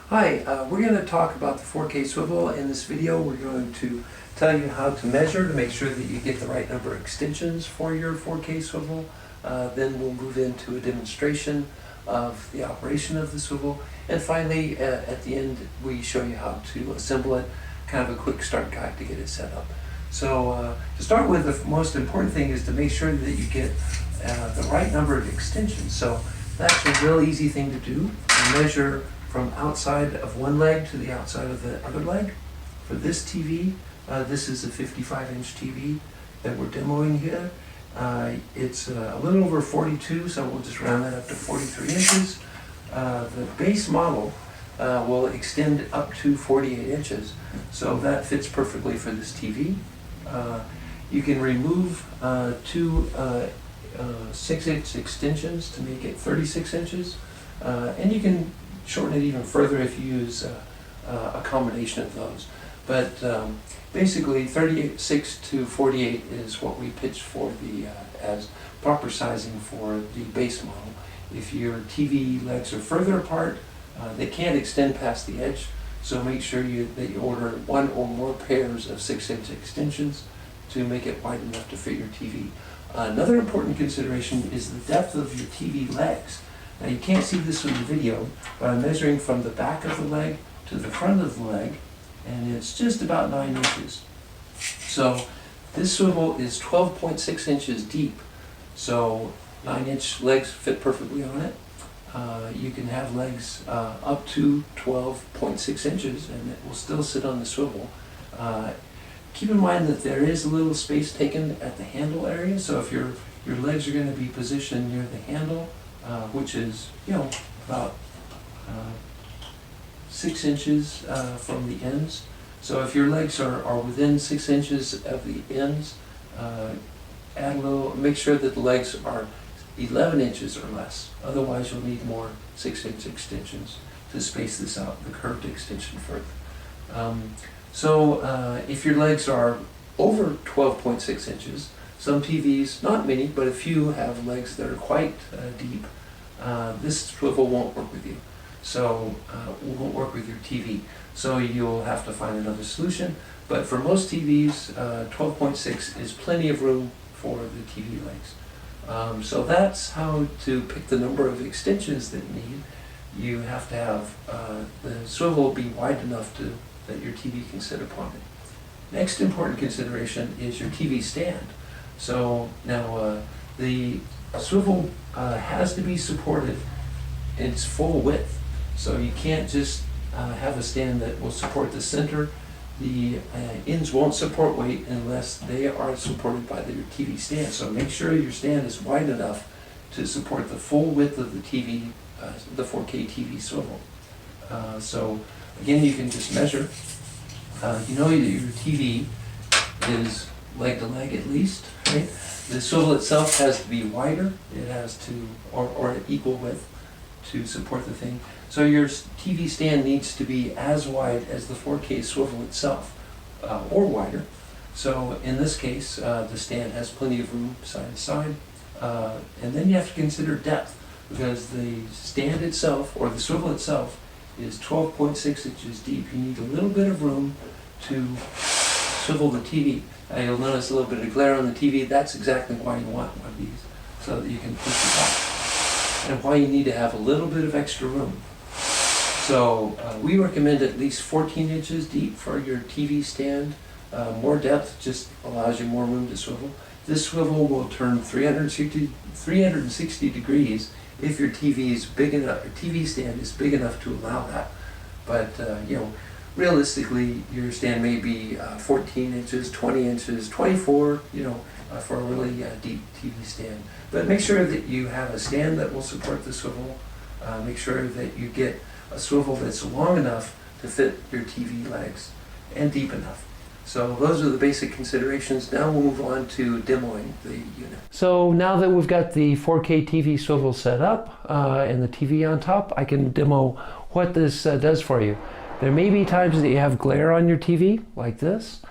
Hi, we're going to talk about the 4K swivel. In this video we're going to tell you how to measure to make sure that you get the right number of extensions for your 4K swivel. Then we'll move into a demonstration of the operation of the swivel. And finally, at the end, we show you how to assemble it, kind of a quick start guide to get it set up. So to start with, the most important thing is to make sure that you get the right number of extensions. So that's a real easy thing to do. You measure from outside of one leg to the outside of the other leg. For this TV, this is a 55-inch TV that we're demoing here. It's a little over 42, so we'll just round that up to 43 inches. The base model will extend up to 48 inches, so that fits perfectly for this TV. You can remove two 6-inch extensions to make it 36 inches, and you can shorten it even further if you use a combination of those. But basically 36 to 48 is what we pitch for the as proper sizing for the base model. If your TV legs are further apart, they can't extend past the edge, so make sure that you order one or more pairs of 6-inch extensions to make it wide enough to fit your TV. Another important consideration is the depth of your TV legs. Now you can't see this in the video, but I'm measuring from the back of the leg to the front of the leg, and it's just about 9 inches. So this swivel is 12.6 inches deep, so 9-inch legs fit perfectly on it. You can have legs up to 12.6 inches, and it will still sit on the swivel. Keep in mind that there is a little space taken at the handle area, so if your legs are going to be positioned near the handle, which is, about 6 inches from the ends. So if your legs are within 6 inches of the ends, make sure that the legs are 11 inches or less. Otherwise you'll need more 6-inch extensions to space this out, the curved extension further. If your legs are over 12.6 inches, some TVs, not many, but a few have legs that are quite deep. This swivel won't work with you, so won't work with your TV. So you'll have to find another solution. But for most TVs, 12.6 is plenty of room for the TV legs. So that's how to pick the number of extensions that you need. You have to have the swivel be wide enough that your TV can sit upon it. Next important consideration is your TV stand. So now the swivel has to be supported in its full width. So you can't just have a stand that will support the center. The ends won't support weight unless they are supported by your TV stand. So make sure your stand is wide enough to support the full width of the TV, the 4K TV swivel. So again, you can just measure. You know that your TV is leg to leg at least, right? The swivel itself has to be wider. It has to, or an equal width to support the thing. So your TV stand needs to be as wide as the 4K swivel itself, or wider. So in this case, the stand has plenty of room side to side. And then you have to consider depth, because the stand itself, or the swivel itself, is 12.6 inches deep. You need a little bit of room to swivel the TV. You'll notice a little bit of glare on the TV. That's exactly why you want one of these, so that you can push it back. And why you need to have a little bit of extra room. So we recommend at least 14 inches deep for your TV stand. More depth just allows you more room to swivel. This swivel will turn 360 degrees if your TV is big enough, your TV stand is big enough to allow that. But realistically, your stand may be 14 inches, 20 inches, 24, for a really deep TV stand. But make sure that you have a stand that will support the swivel. Make sure that you get a swivel that's long enough to fit your TV legs and deep enough. So those are the basic considerations. Now we'll move on to demoing the unit. So now that we've got the 4K TV swivel set up and the TV on top, I can demo what this does for you. There may be times that you have glare on your TV, like this.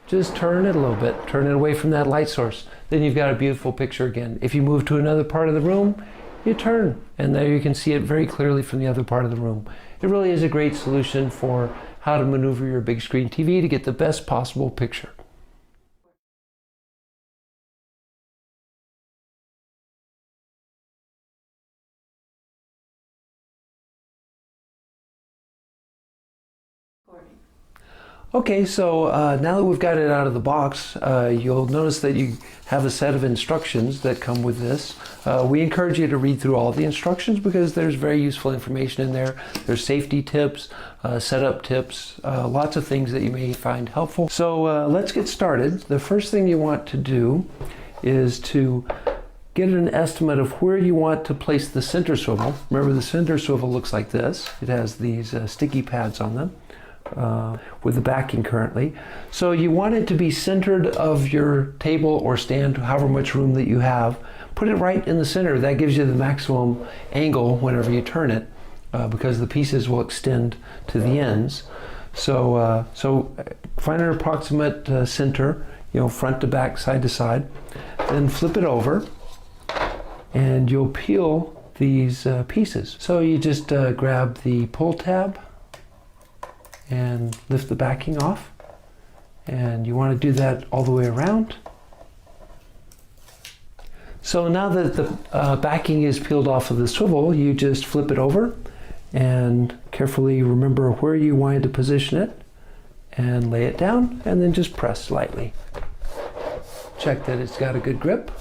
Just turn it a little bit, turn it away from that light source. Then you've got a beautiful picture again. If you move to another part of the room, you turn, and there you can see it very clearly from the other part of the room. It really is a great solution for how to maneuver your big screen TV to get the best possible picture. Okay, so now that we've got it out of the box, you'll notice that you have a set of instructions that come with this. We encourage you to read through all the instructions because there's very useful information in there. There's safety tips, setup tips, lots of things that you may find helpful. So let's get started. The first thing you want to do is to get an estimate of where you want to place the center swivel. Remember, the center swivel looks like this. It has these sticky pads on them. With the backing currently. So you want it to be centered of your table or stand, however much room that you have. Put it right in the center. That gives you the maximum angle whenever you turn it because the pieces will extend to the ends. So find an approximate center, front to back, side to side. Then flip it over and you'll peel these pieces. So you just grab the pull tab and lift the backing off, and you want to do that all the way around. So now that the backing is peeled off of the swivel, you just flip it over and carefully remember where you wanted to position it and lay it down, and then just press lightly. Check that it's got a good grip,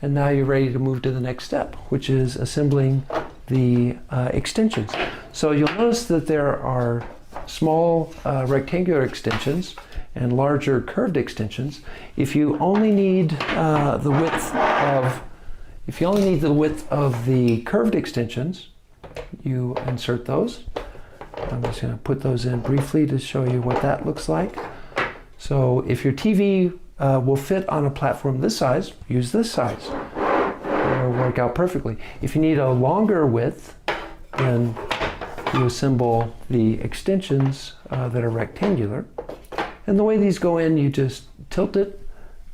and now you're ready to move to the next step, which is assembling the extensions. So you'll notice that there are small rectangular extensions and larger curved extensions. If you only need the width of the curved extensions, you insert those. I'm just going to put those in briefly to show you what that looks like. So if your TV will fit on a platform this size, use this size. It'll work out perfectly. If you need a longer width, then you assemble the extensions that are rectangular. And the way these go in, you just tilt it.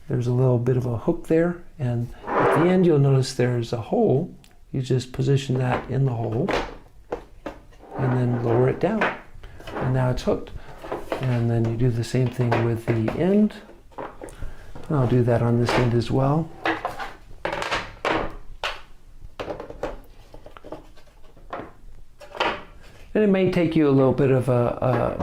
There's a little bit of a hook there, and at the end you'll notice there's a hole. You just position that in the hole and then lower it down. And now it's hooked. And then you do the same thing with the end. And I'll do that on this end as well. And it may take you a little bit of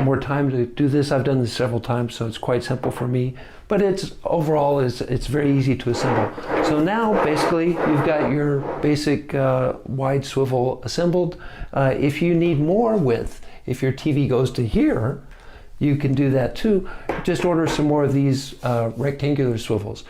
more time to do this. I've done this several times, so it's quite simple for me. But overall it's very easy to assemble. So now basically you've got your basic wide swivel assembled. If you need more width, if your TV goes to here, you can do that too. Just order some more of these rectangular swivels.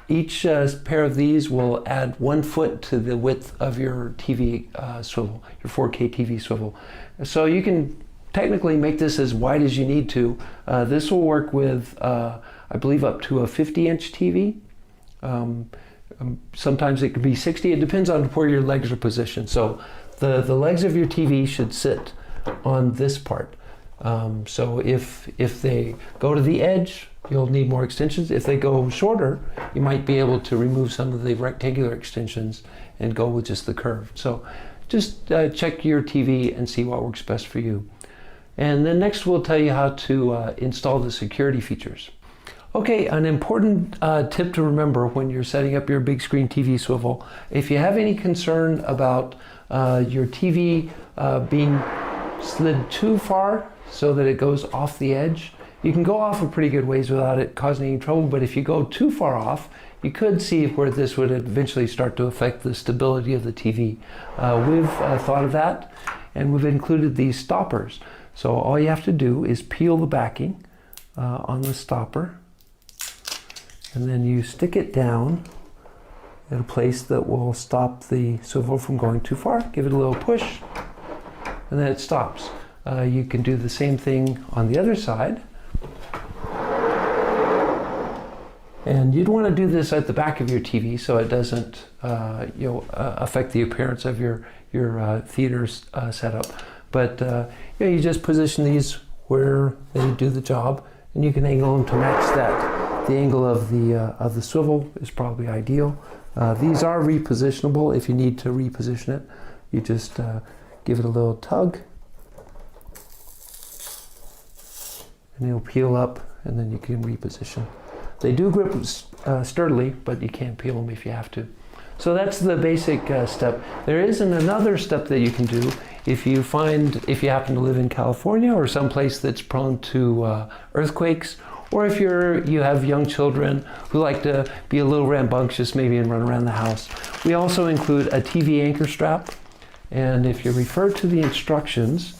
Each pair of these will add 1 foot to the width of your TV swivel, your 4K TV swivel. So you can technically make this as wide as you need to. This will work with, I believe, up to a 50-inch TV. Sometimes it could be 60. It depends on where your legs are positioned. So the legs of your TV should sit on this part. So if they go to the edge, you'll need more extensions. If they go shorter, you might be able to remove some of the rectangular extensions and go with just the curve. So just check your TV and see what works best for you. And then next we'll tell you how to install the security features. Okay, an important tip to remember when you're setting up your big screen TV swivel, if you have any concern about your TV being slid too far so that it goes off the edge, you can go off a pretty good ways without it causing any trouble, but if you go too far off, you could see where this would eventually start to affect the stability of the TV. We've thought of that, and we've included these stoppers. So all you have to do is peel the backing on the stopper, and then you stick it down at a place that will stop the swivel from going too far. Give it a little push, and then it stops. You can do the same thing on the other side. And you'd want to do this at the back of your TV so it doesn't affect the appearance of your theater setup. But you just position these where they do the job, and you can angle them to match that. The angle of the swivel is probably ideal. These are repositionable if you need to reposition it. You just give it a little tug and it'll peel up, and then you can reposition. They do grip sturdily, but you can't peel them if you have to. So that's the basic step. There isn't another step that you can do if you happen to live in California or someplace that's prone to earthquakes, or if you have young children who like to be a little rambunctious maybe and run around the house. We also include a TV anchor strap, and if you refer to the instructions,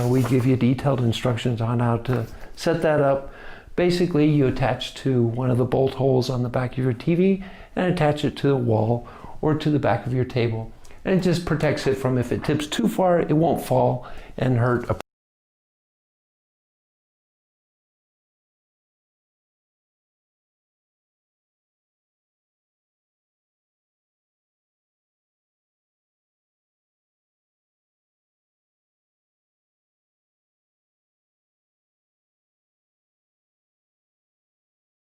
we give you detailed instructions on how to set that up. Basically, you attach to one of the bolt holes on the back of your TV and attach it to the wall or to the back of your table. And it just protects it from, if it tips too far, it won't fall and hurt a